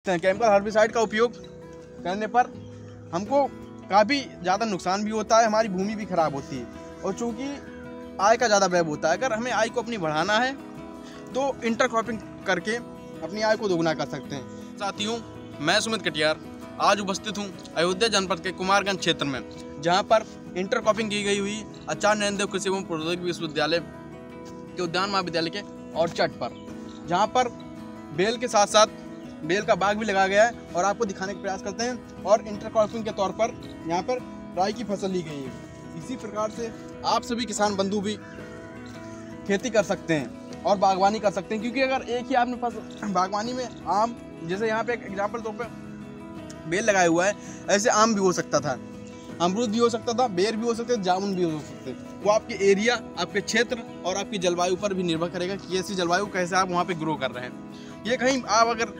Chemical herbicide का उपयोग करने पर हमको काफ़ी ज़्यादा नुकसान भी होता है, हमारी भूमि भी खराब होती है और चूँकि आय का ज़्यादा व्यय होता है। अगर हमें आय को अपनी बढ़ाना है तो इंटरक्रॉपिंग करके अपनी आय को दोगुना कर सकते हैं। साथियों, मैं सुमित कटियार आज उपस्थित हूँ अयोध्या जनपद के कुमारगंज क्षेत्र में, जहाँ पर इंटरक्रॉपिंग की गई हुई आचार्य नरेंद्र देव कृषि एवं प्रौद्योगिकी विश्वविद्यालय के उद्यान महाविद्यालय के ऑर्चर्ड पर, जहाँ पर बेल के साथ साथ बेल का बाग भी लगाया गया है और आपको दिखाने का प्रयास करते हैं। और इंटरक्रॉपिंग के तौर पर यहाँ पर राई की फसल ली गई है। इसी प्रकार से आप सभी किसान बंधु भी खेती कर सकते हैं और बागवानी कर सकते हैं, क्योंकि अगर एक ही आपने फसल बागवानी में आम, जैसे यहाँ पे एक एग्जाम्पल तौर पर बेल लगाया हुआ है, ऐसे आम भी हो सकता था, अमरूद भी हो सकता था, बेर भी हो सकते थे, जामुन भी हो सकते। वो आपके एरिया, आपके क्षेत्र और आपकी जलवायु पर भी निर्भर करेगा कि ऐसी जलवायु कैसे आप वहाँ पे ग्रो कर रहे हैं। ये कहीं आप अगर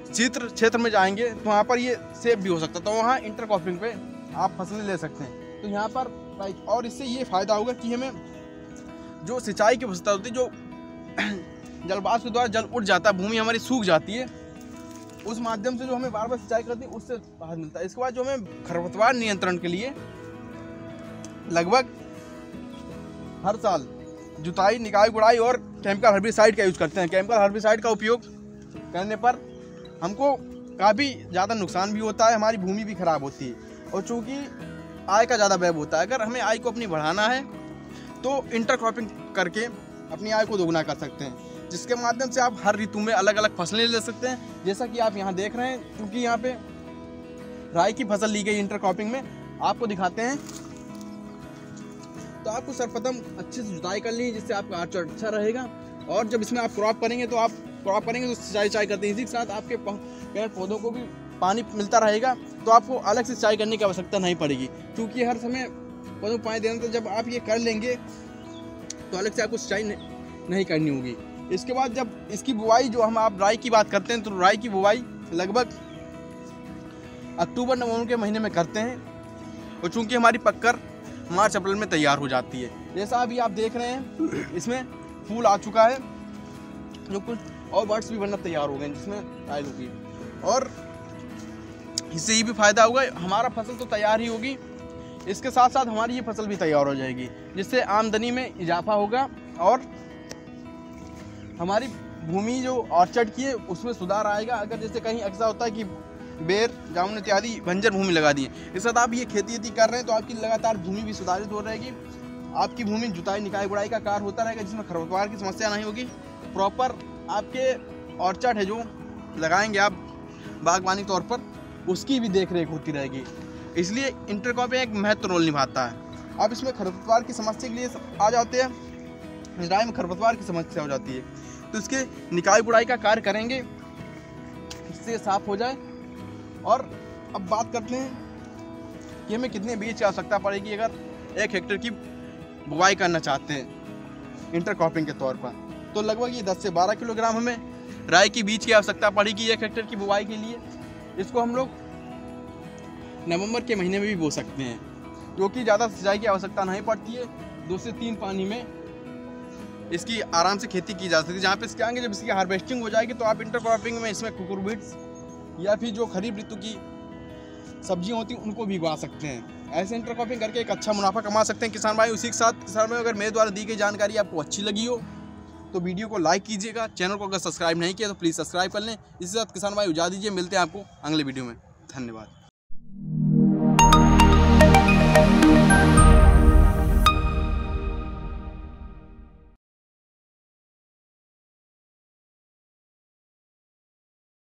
क्षेत्र में जाएंगे तो वहाँ पर ये सेब भी हो सकता है, तो वहाँ इंटरक्रॉपिंग पे आप फसलें ले सकते हैं। तो यहाँ पर और इससे ये फ़ायदा होगा कि हमें जो सिंचाई की व्यवस्था होती है, जो जलवाष्प के द्वारा जल उठ जाता है, भूमि हमारी सूख जाती है, उस माध्यम से जो हमें बार बार सिंचाई करती है उससे राहत मिलता है। इसके बाद जो हमें खरपतवार नियंत्रण के लिए लगभग हर साल जुताई, निकाई, गुड़ाई और केमिकल हर्बिसाइड का यूज़ करते हैं। केमिकल हर्बिसाइड का उपयोग करने पर हमको काफ़ी ज़्यादा नुकसान भी होता है, हमारी भूमि भी खराब होती है और चूँकि आय का ज़्यादा व्यय होता है। अगर हमें आय को अपनी बढ़ाना है तो इंटरक्रॉपिंग करके अपनी आय को दोगुना कर सकते हैं, जिसके माध्यम से आप हर ऋतु में अलग अलग फसलें ले सकते हैं। जैसा कि आप यहाँ देख रहे हैं, क्योंकि यहाँ पे राई की फसल ली गई इंटरक्रॉपिंग में, आपको दिखाते हैं। तो आपको सर्वप्रथम अच्छे से जुताई कर ली, जिससे आपका आर्चर अच्छा रहेगा। और जब इसमें आप क्रॉप करेंगे तो सिंचाई करते हैं, इसी के साथ आपके पेड़ पौधों को भी पानी मिलता रहेगा, तो आपको अलग से सिंचाई करने की आवश्यकता नहीं पड़ेगी, क्योंकि हर समय पौधों को पानी देना। तो जब आप ये कर लेंगे तो अलग से आपको सिंचाई नहीं करनी होगी। इसके बाद जब इसकी बुआई, जो आप राई की बात करते हैं, तो राई की बुआई लगभग अक्टूबर नवंबर के महीने में करते हैं और चूँकि हमारी पककर मार्च अप्रैल में तैयार हो जाती है। जैसा अभी आप देख रहे हैं, इसमें फूल आ चुका है, जो कुछ और बर्ड्स भी बनना तैयार हो गए, जिसमें राई होगी। और इससे ये भी फायदा होगा, हमारा फसल तो तैयार ही होगी, इसके साथ साथ हमारी ये फसल भी तैयार हो जाएगी, जिससे आमदनी में इजाफा होगा और हमारी भूमि जो ऑर्चर्ड की है उसमें सुधार आएगा। अगर जैसे कहीं ऐसा होता है कि बेर, जामुन इत्यादि बंजर भूमि लगा दी है, इस साथ आप ये खेती कर रहे हैं, तो आपकी लगातार भूमि भी सुधारित हो रहेगी। आपकी भूमि जुताई, निकाई, गुड़ाई का कार्य होता रहेगा, जिसमें खरपतवार की समस्या नहीं होगी। प्रॉपर आपके ऑर्चर्ड है जो लगाएंगे आप बागवानी तौर पर, उसकी भी देख रेख होती रहेगी। इसलिए इंटरक्रॉपिंग एक महत्वपूर्ण रोल निभाता है। आप इसमें खरपतवार की समस्या के लिए आ जाते हैं, राई में खरपतवार की समस्या हो जाती है, तो इसके निकाई गुड़ाई का कार्य करेंगे, इससे साफ हो जाए। और अब बात करते हैं कि हमें कितने बीज की आवश्यकता पड़ेगी अगर 1 हेक्टेयर की बुआई करना चाहते हैं इंटरक्रॉपिंग के तौर पर। तो लगभग ये 10 से 12 किलोग्राम हमें राई की बीज की आवश्यकता पड़ेगी 1 हेक्टेयर की बुआई के लिए। इसको हम लोग नवंबर के महीने में भी बो सकते हैं, क्योंकि ज़्यादा सिंचाई की आवश्यकता नहीं पड़ती है। 2 से 3 पानी में इसकी आराम से खेती की जा सकती है। जहाँ पे इसके आगे जब इसकी हार्वेस्टिंग हो जाएगी तो आप इंटरक्रॉपिंग में इसमें कुकुरबिट्स या फिर जो खरीफ ऋतु की सब्जियां होती हैं उनको भी उगा सकते हैं। ऐसे इंटरक्रॉपिंग करके एक अच्छा मुनाफा कमा सकते हैं किसान भाई। उसी के साथ किसान भाई, अगर मेरे द्वारा दी गई जानकारी आपको अच्छी लगी हो तो वीडियो को लाइक कीजिएगा, चैनल को अगर सब्सक्राइब नहीं किया तो प्लीज़ सब्सक्राइब कर लें। इसी के साथ किसान भाई इजाज़त दीजिए, मिलते हैं आपको अगले वीडियो में। धन्यवाद।